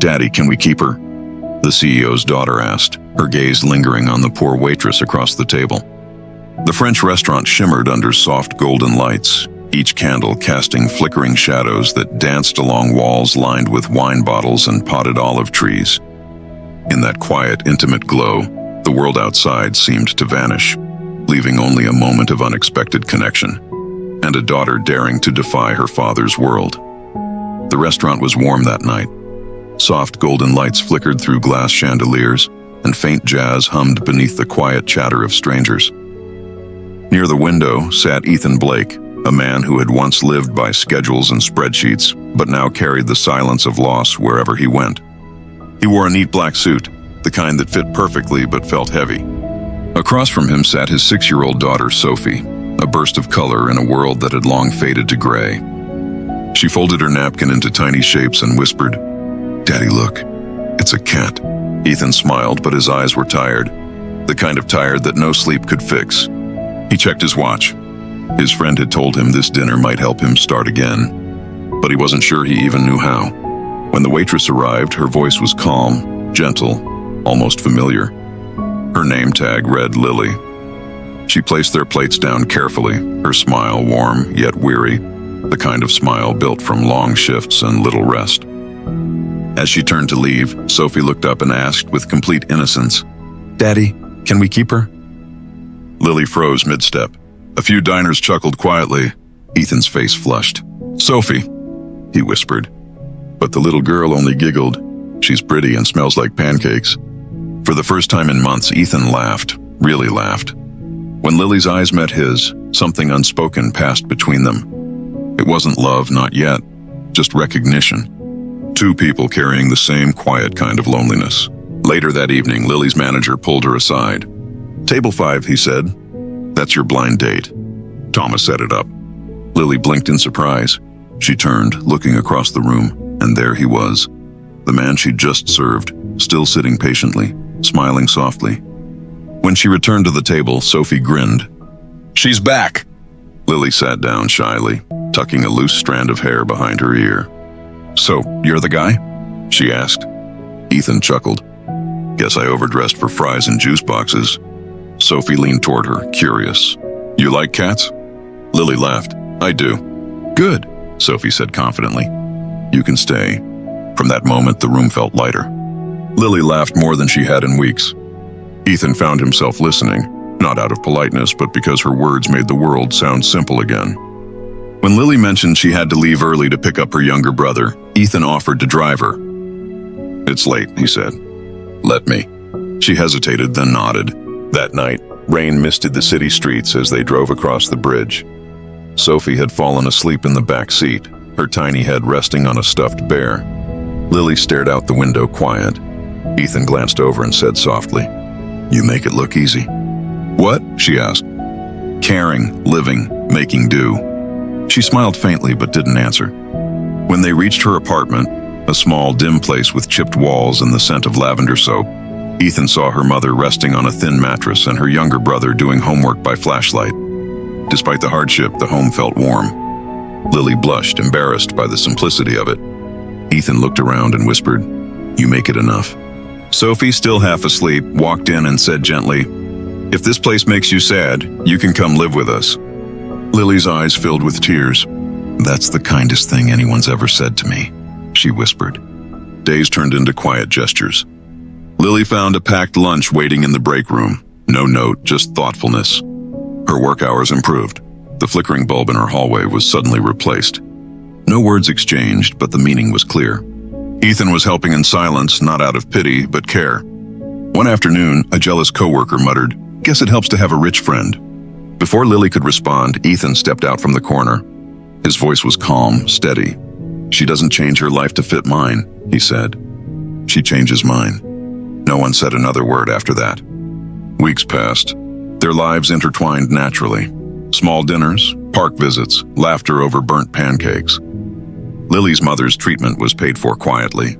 "Daddy, can we keep her?" the CEO's daughter asked, her gaze lingering on the poor waitress across the table. The French restaurant shimmered under soft golden lights, each candle casting flickering shadows that danced along walls lined with wine bottles and potted olive trees. In that quiet, intimate glow, the world outside seemed to vanish, leaving only a moment of unexpected connection, and a daughter daring to defy her father's world. The restaurant was warm that night. Soft golden lights flickered through glass chandeliers, and faint jazz hummed beneath the quiet chatter of strangers. Near the window sat Ethan Blake, a man who had once lived by schedules and spreadsheets, but now carried the silence of loss wherever he went. He wore a neat black suit, the kind that fit perfectly but felt heavy. Across from him sat his 6-year-old daughter, Sophie, a burst of color in a world that had long faded to gray. She folded her napkin into tiny shapes and whispered, "Daddy, look, it's a cat." Ethan smiled, but his eyes were tired, the kind of tired that no sleep could fix. He checked his watch. His friend had told him this dinner might help him start again, but he wasn't sure he even knew how. When the waitress arrived, her voice was calm, gentle, almost familiar. Her name tag read Lily. She placed their plates down carefully, her smile warm yet weary, the kind of smile built from long shifts and little rest. As she turned to leave, Sophie looked up and asked with complete innocence, "Daddy, can we keep her?" Lily froze mid-step. A few diners chuckled quietly. Ethan's face flushed. "Sophie," he whispered. But the little girl only giggled. "She's pretty and smells like pancakes." For the first time in months, Ethan laughed, really laughed. When Lily's eyes met his, something unspoken passed between them. It wasn't love, not yet, just recognition. Two people carrying the same quiet kind of loneliness. Later that evening, Lily's manager pulled her aside. "Table 5, he said. "That's your blind date." Thomas set it up. Lily blinked in surprise. She turned, looking across the room, and there he was, the man she'd just served, still sitting patiently, smiling softly. When she returned to the table, Sophie grinned. "She's back!" Lily sat down shyly, tucking a loose strand of hair behind her ear. "So, you're the guy?" she asked. Ethan chuckled. "Guess I overdressed for fries and juice boxes." Sophie leaned toward her, curious. "You like cats?" Lily laughed. "I do." "Good," Sophie said confidently. "You can stay." From that moment, the room felt lighter. Lily laughed more than she had in weeks. Ethan found himself listening, not out of politeness, but because her words made the world sound simple again. When Lily mentioned she had to leave early to pick up her younger brother, Ethan offered to drive her. "It's late," he said. "Let me." She hesitated, then nodded. That night, rain misted the city streets as they drove across the bridge. Sophie had fallen asleep in the back seat, her tiny head resting on a stuffed bear. Lily stared out the window, quiet. Ethan glanced over and said softly, "You make it look easy." "What?" she asked. "Caring, living, making do." She smiled faintly but didn't answer. When they reached her apartment, a small, dim place with chipped walls and the scent of lavender soap, Ethan saw her mother resting on a thin mattress and her younger brother doing homework by flashlight. Despite the hardship, the home felt warm. Lily blushed, embarrassed by the simplicity of it. Ethan looked around and whispered, "You make it enough." Sophie, still half asleep, walked in and said gently, "If this place makes you sad, you can come live with us." Lily's eyes filled with tears. "That's the kindest thing anyone's ever said to me," she whispered. Days turned into quiet gestures. Lily found a packed lunch waiting in the break room. No note, just thoughtfulness. Her work hours improved. The flickering bulb in her hallway was suddenly replaced. No words exchanged, but the meaning was clear. Ethan was helping in silence, not out of pity, but care. One afternoon, a jealous coworker muttered, "Guess it helps to have a rich friend." Before Lily could respond, Ethan stepped out from the corner. His voice was calm, steady. "She doesn't change her life to fit mine," he said. "She changes mine." No one said another word after that. Weeks passed. Their lives intertwined naturally. Small dinners, park visits, laughter over burnt pancakes. Lily's mother's treatment was paid for quietly.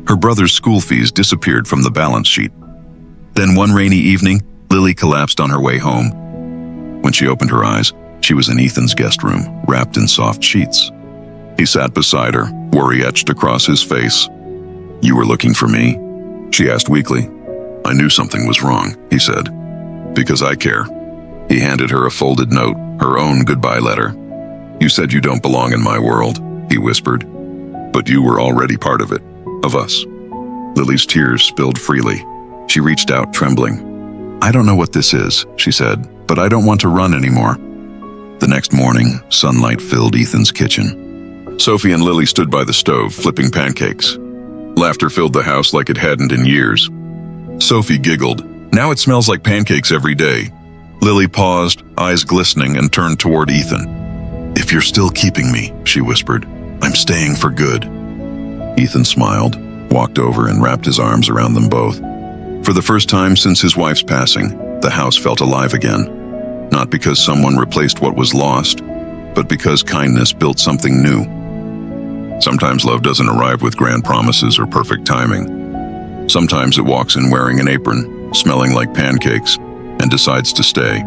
Her brother's school fees disappeared from the balance sheet. Then one rainy evening, Lily collapsed on her way home. When she opened her eyes, she was in Ethan's guest room, wrapped in soft sheets. He sat beside her, worry etched across his face. "You were looking for me?" she asked weakly. "I knew something was wrong," he said. "Because I care." He handed her a folded note, her own goodbye letter. "You said you don't belong in my world," he whispered. "But you were already part of it, of us." Lily's tears spilled freely. She reached out, trembling. "I don't know what this is," she said, "but I don't want to run anymore." The next morning, sunlight filled Ethan's kitchen. Sophie and Lily stood by the stove, flipping pancakes. Laughter filled the house like it hadn't in years. Sophie giggled. "Now it smells like pancakes every day." Lily paused, eyes glistening, and turned toward Ethan. "If you're still keeping me," she whispered, "I'm staying for good." Ethan smiled, walked over, and wrapped his arms around them both. For the first time since his wife's passing, the house felt alive again. Not because someone replaced what was lost, but because kindness built something new. Sometimes love doesn't arrive with grand promises or perfect timing. Sometimes it walks in wearing an apron, smelling like pancakes, and decides to stay.